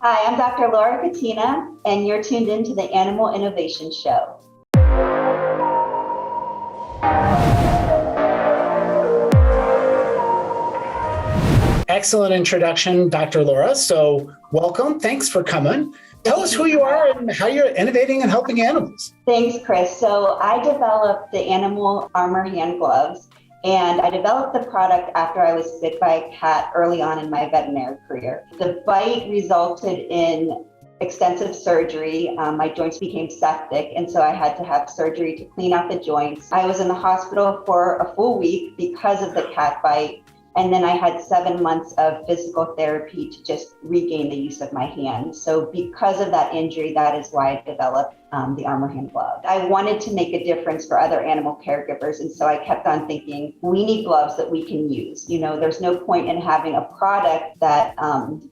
Hi, I'm Dr. Laura Catena, and you're tuned into the Animal Innovation Show. Excellent introduction, Dr. Laura. So welcome. Thanks for coming. Tell us who you are and how you're innovating and helping animals. Thanks, Chris. So I developed the animal ArmOR hand gloves, and I developed the product after I was bit by a cat early on in my veterinary career. The bite resulted in extensive surgery. My joints became septic, and so I had to have surgery to clean out the joints. I was in the hospital for a full week because of the cat bite. And then I had 7 months of physical therapy to just regain the use of my hand. So because of that injury, that is why I developed the ArmOR hand glove. I wanted to make a difference for other animal caregivers. And so I kept on thinking, we need gloves that we can use. You know, there's no point in having a product that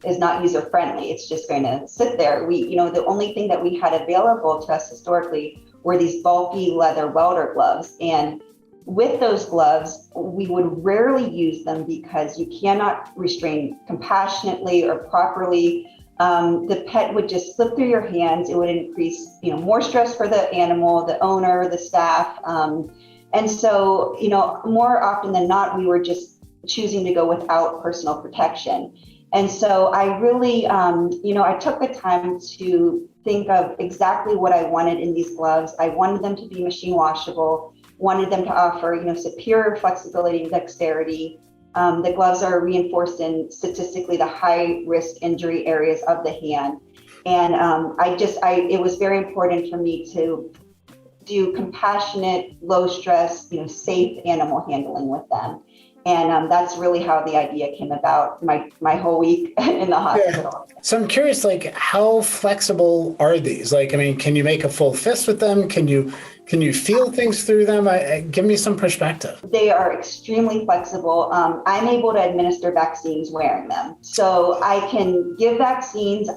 is not user friendly. It's just going to sit there. The only thing that we had available to us historically were these bulky leather welder gloves. And with those gloves, we would rarely use them because you cannot restrain compassionately or properly. The pet would just slip through your hands. It would increase, more stress for the animal, the owner, the staff. And so, more often than not, we were just choosing to go without personal protection. And so I really, I took the time to think of exactly what I wanted in these gloves. I wanted them to be machine washable. Wanted them to offer, superior flexibility and dexterity. The gloves are reinforced in statistically the high risk injury areas of the hand. And it was very important for me to do compassionate, low stress, safe animal handling with them. And that's really how the idea came about my whole week in the hospital. Yeah. So I'm curious, how flexible are these? Can you make a full fist with them? Can you feel things through them? Give me some perspective. They are extremely flexible. I'm able to administer vaccines wearing them. So I can give vaccines.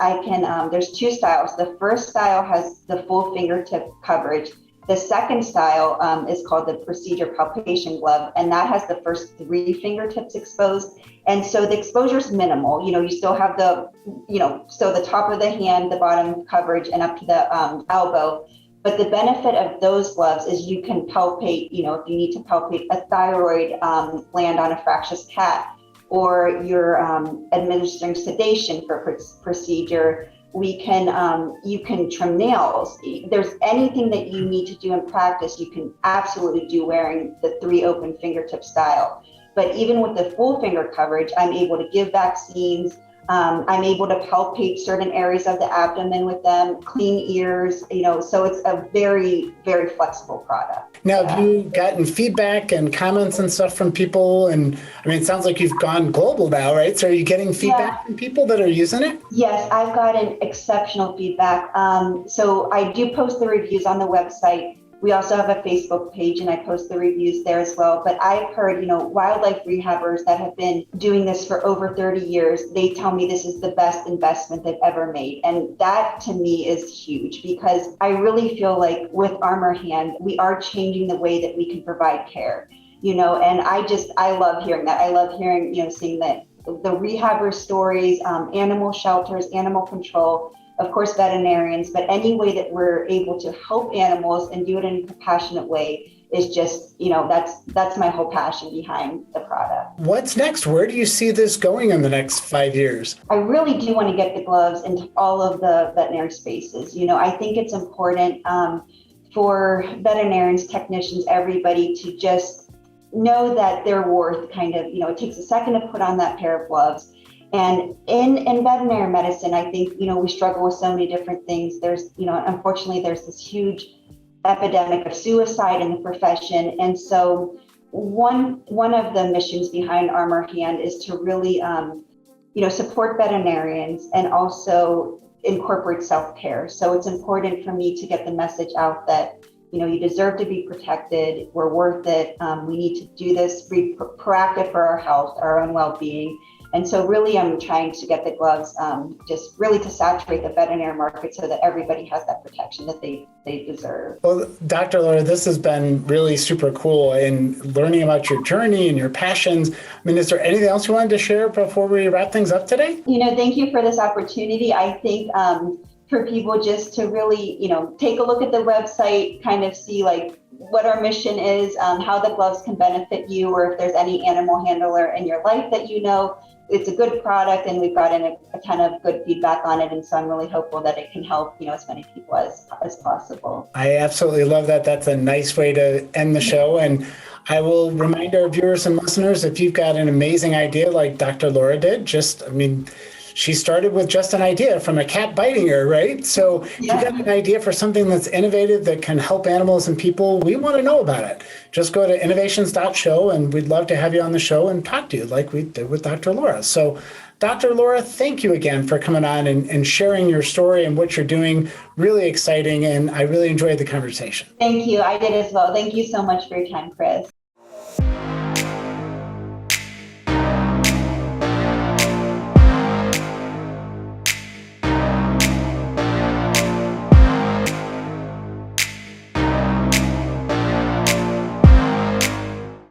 There's two styles. The first style has the full fingertip coverage. The second style is called the procedure palpation glove, and that has the first 3 fingertips exposed. And so the exposure is minimal. You still have so the top of the hand, the bottom coverage, and up to the elbow. But the benefit of those gloves is you can palpate, if you need to palpate a thyroid gland on a fractious cat, or you're administering sedation for procedure. You can trim nails. There's anything that you need to do in practice, you can absolutely do wearing the 3 open fingertip style. But even with the full finger coverage, I'm able to give vaccines. I'm able to palpate certain areas of the abdomen with them, clean ears, so it's a very, very flexible product. Now, have you gotten feedback and comments and stuff from people? And it sounds like you've gone global now, right? So are you getting feedback from people that are using it? Yes, I've gotten exceptional feedback. So I do post the reviews on the website. We also have a Facebook page, and I post the reviews there as well. But I've heard, wildlife rehabbers that have been doing this for over 30 years, they tell me this is the best investment they've ever made. And that to me is huge, because I really feel like with ArmOR Hand, we are changing the way that we can provide care, and I love hearing that. I love hearing, seeing that the rehabber stories, animal shelters, animal control, of course, veterinarians, but any way that we're able to help animals and do it in a compassionate way is just, that's my whole passion behind the product. What's next? Where do you see this going in the next 5 years? I really do want to get the gloves into all of the veterinary spaces. I think it's important for veterinarians, technicians, everybody to just know that they're worth it takes a second to put on that pair of gloves. And in veterinary medicine, I think, we struggle with so many different things. There's, unfortunately, there's this huge epidemic of suicide in the profession. And so one of the missions behind ArmOR Hand is to really, support veterinarians and also incorporate self-care. So it's important for me to get the message out that, you deserve to be protected. We're worth it. We need to do this, be proactive for our health, our own well-being. And so really I'm trying to get the gloves just really to saturate the veterinary market so that everybody has that protection that they deserve. Well, Dr. Laura, this has been really super cool in learning about your journey and your passions. I mean, is there anything else you wanted to share before we wrap things up today? Thank you for this opportunity. I think for people just to really, take a look at the website, kind of see like what our mission is, how the gloves can benefit you, or if there's any animal handler in your life that it's a good product, and we've gotten a ton of good feedback on it. And so I'm really hopeful that it can help, as many people as possible. I absolutely love that. That's a nice way to end the show. And I will remind our viewers and listeners, if you've got an amazing idea like Dr. Laura did, she started with just an idea from a cat biting her, right? So if you've got an idea for something that's innovative that can help animals and people, we want to know about it. Just go to innovations.show, and we'd love to have you on the show and talk to you like we did with Dr. Laura. So Dr. Laura, thank you again for coming on and sharing your story and what you're doing. Really exciting, and I really enjoyed the conversation. Thank you. I did as well. Thank you so much for your time, Chris.